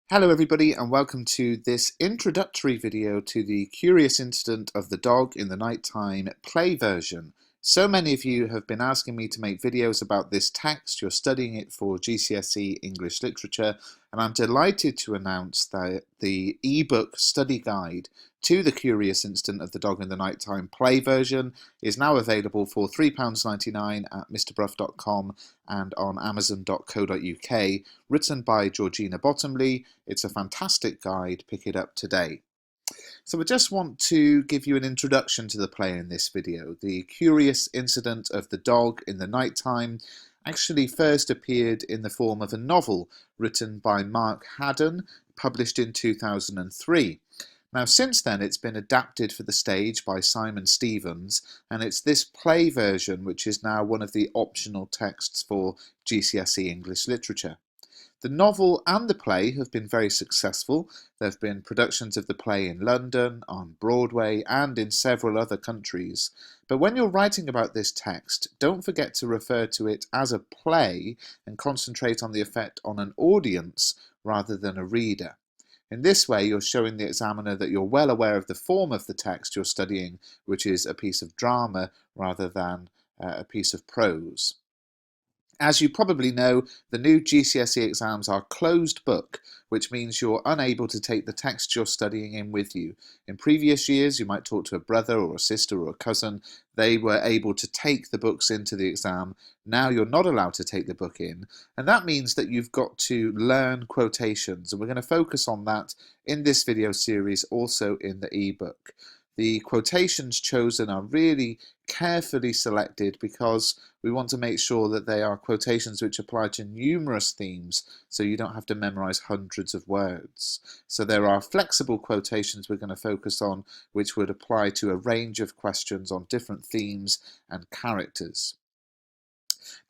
Hello everybody and welcome to this introductory video to the Curious Incident of the Dog in the Nighttime play version. So many of you have been asking me to make videos about this text. You're studying it for GCSE English Literature, and I'm delighted to announce that the ebook study guide to the Curious Incident of the Dog in the Nighttime play version is now available for £3.99 at mrbruff.com and on amazon.co.uk, written by Georgina Bottomley. It's a fantastic guide. Pick it up today. So I just want to give you an introduction to the play in this video. The Curious Incident of the Dog in the Nighttime actually first appeared in the form of a novel written by Mark Haddon, published in 2003. Now, since then, it's been adapted for the stage by Simon Stevens, and it's this play version which is now one of the optional texts for GCSE English Literature. The novel and the play have been very successful. There have been productions of the play in London, on Broadway, and in several other countries. But when you're writing about this text, don't forget to refer to it as a play and concentrate on the effect on an audience rather than a reader. In this way, you're showing the examiner that you're well aware of the form of the text you're studying, which is a piece of drama rather than a piece of prose. As you probably know, the new GCSE exams are closed book, which means you're unable to take the text you're studying in with you. In previous years, you might talk to a brother or a sister or a cousin. They were able to take the books into the exam. Now you're not allowed to take the book in, and that means that you've got to learn quotations, and we're going to focus on that in this video series, also in the ebook. The quotations chosen are really carefully selected because we want to make sure that they are quotations which apply to numerous themes, so you don't have to memorize hundreds of words. So there are flexible quotations we're going to focus on, which would apply to a range of questions on different themes and characters.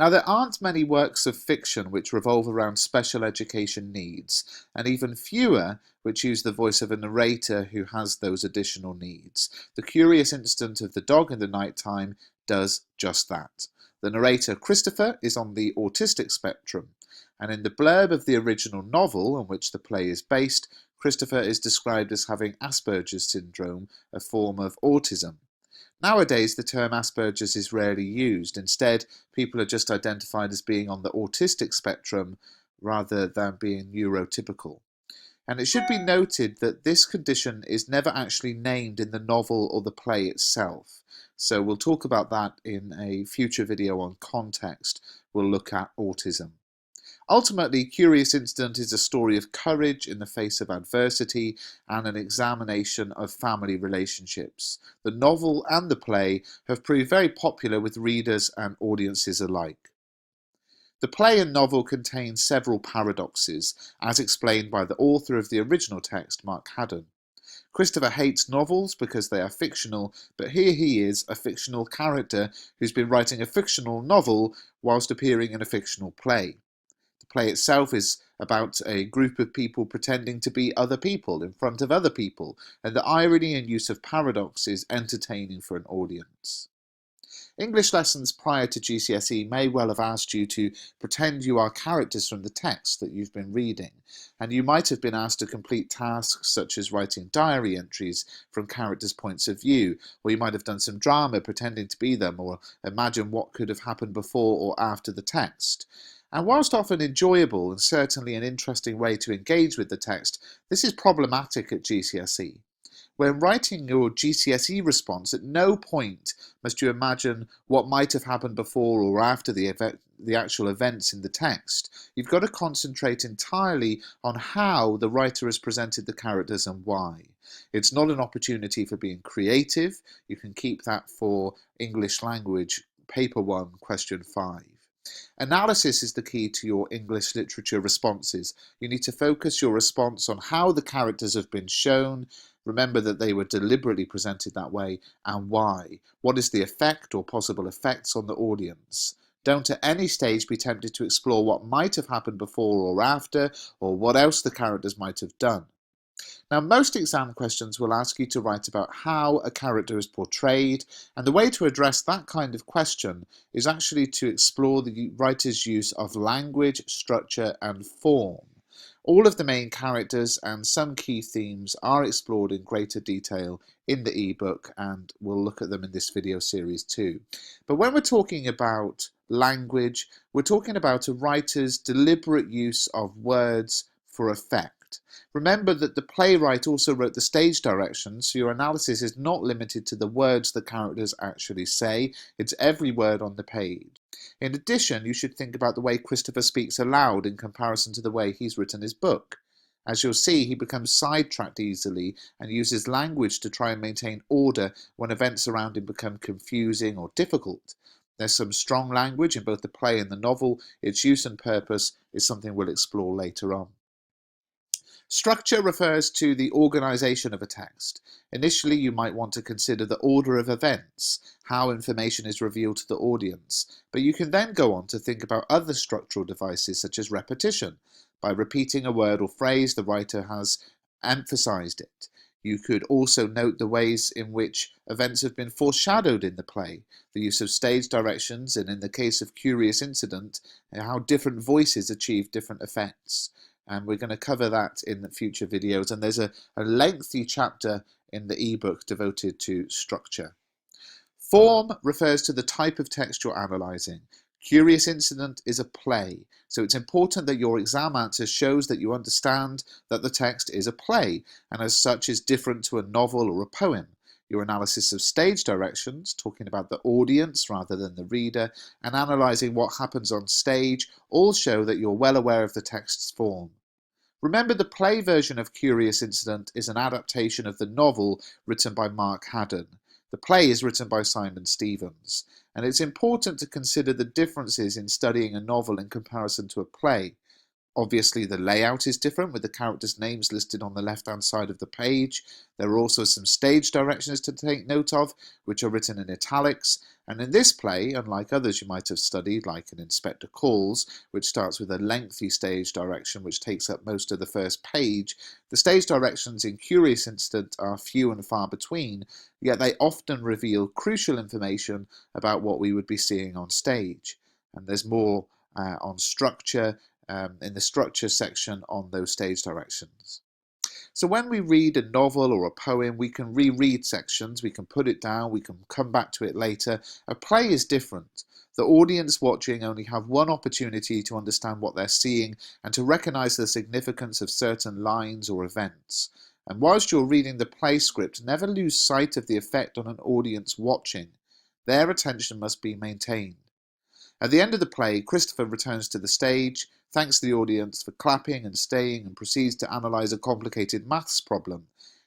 Now, there aren't many works of fiction which revolve around special education needs, and even fewer which use the voice of a narrator who has those additional needs. The Curious Incident of the Dog in the Nighttime does just that. The narrator, Christopher, is on the autistic spectrum, and in the blurb of the original novel on which the play is based, Christopher is described as having Asperger's syndrome, a form of autism. Nowadays, the term Asperger's is rarely used. Instead, people are just identified as being on the autistic spectrum rather than being neurotypical. And it should be noted that this condition is never actually named in the novel or the play itself. So we'll talk about that in a future video on context. We'll look at autism. Ultimately, Curious Incident is a story of courage in the face of adversity and an examination of family relationships. The novel and the play have proved very popular with readers and audiences alike. The play and novel contain several paradoxes, as explained by the author of the original text, Mark Haddon. Christopher hates novels because they are fictional, but here he is, a fictional character who's been writing a fictional novel whilst appearing in a fictional play. The play itself is about a group of people pretending to be other people in front of other people, and the irony and use of paradox is entertaining for an audience. English lessons prior to GCSE may well have asked you to pretend you are characters from the text that you've been reading, and you might have been asked to complete tasks such as writing diary entries from characters' points of view, or you might have done some drama pretending to be them, or imagine what could have happened before or after the text. And whilst often enjoyable and certainly an interesting way to engage with the text, this is problematic at GCSE. When writing your GCSE response, at no point must you imagine what might have happened before or after the actual events in the text. You've got to concentrate entirely on how the writer has presented the characters and why. It's not an opportunity for being creative. You can keep that for English language, paper 1, question 5. Analysis is the key to your English literature responses. You need to focus your response on how the characters have been shown. Remember that they were deliberately presented that way, and why. What is the effect or possible effects on the audience? Don't at any stage be tempted to explore what might have happened before or after, or what else the characters might have done. Now, most exam questions will ask you to write about how a character is portrayed, and the way to address that kind of question is actually to explore the writer's use of language, structure, and form. All of the main characters and some key themes are explored in greater detail in the ebook, and we'll look at them in this video series too. But when we're talking about language, we're talking about a writer's deliberate use of words for effect. Remember that the playwright also wrote the stage directions, so your analysis is not limited to the words the characters actually say, it's every word on the page. In addition, you should think about the way Christopher speaks aloud in comparison to the way he's written his book. As you'll see, he becomes sidetracked easily and uses language to try and maintain order when events around him become confusing or difficult. There's some strong language in both the play and the novel. Its use and purpose is something we'll explore later on. Structure refers to the organization of a text. Initially, you might want to consider the order of events, how information is revealed to the audience, but you can then go on to think about other structural devices such as repetition. By repeating a word or phrase, the writer has emphasized it. You could also note the ways in which events have been foreshadowed in the play, the use of stage directions, and in the case of Curious Incident, how different voices achieve different effects. And we're going to cover that in the future videos, and there's a lengthy chapter in the ebook devoted to structure. Form refers to the type of text you're analysing. Curious Incident is a play, so it's important that your exam answer shows that you understand that the text is a play, and as such is different to a novel or a poem. Your analysis of stage directions, talking about the audience rather than the reader, and analysing what happens on stage, all show that you're well aware of the text's form. Remember, the play version of Curious Incident is an adaptation of the novel written by Mark Haddon. The play is written by Simon Stevens, and it's important to consider the differences in studying a novel in comparison to a play. Obviously, the layout is different, with the characters' names listed on the left-hand side of the page. There are also some stage directions to take note of, which are written in italics. And in this play, unlike others you might have studied, like an Inspector Calls, which starts with a lengthy stage direction which takes up most of the first page, the stage directions in Curious Incident are few and far between, yet they often reveal crucial information about what we would be seeing on stage. And there's more on structure, in the structure section on those stage directions. So when we read a novel or a poem, we can reread sections, we can put it down, we can come back to it later. A play is different. The audience watching only have one opportunity to understand what they're seeing and to recognize the significance of certain lines or events. And whilst you're reading the play script, never lose sight of the effect on an audience watching. Their attention must be maintained. At the end of the play, Christopher returns to the stage, thanks the audience for clapping and staying, and proceeds to analyse a complicated maths problem.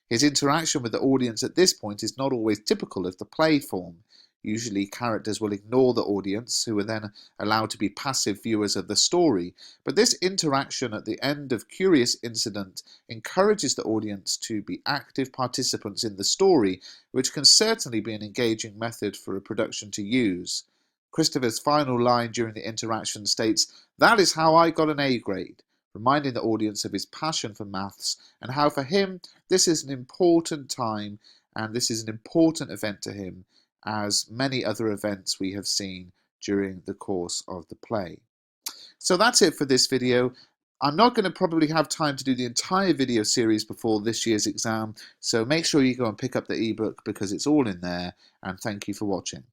His interaction with the audience at this point is not always typical of the play form. Usually characters will ignore the audience, who are then allowed to be passive viewers of the story, but this interaction at the end of Curious Incident encourages the audience to be active participants in the story, which can certainly be an engaging method for a production to use. Christopher's final line during the interaction states, "That is how I got an A grade," reminding the audience of his passion for maths and how for him this is an important time and this is an important event to him, as many other events we have seen during the course of the play. So that's it for this video. I'm not going to probably have time to do the entire video series before this year's exam, so make sure you go and pick up the ebook because it's all in there, and thank you for watching.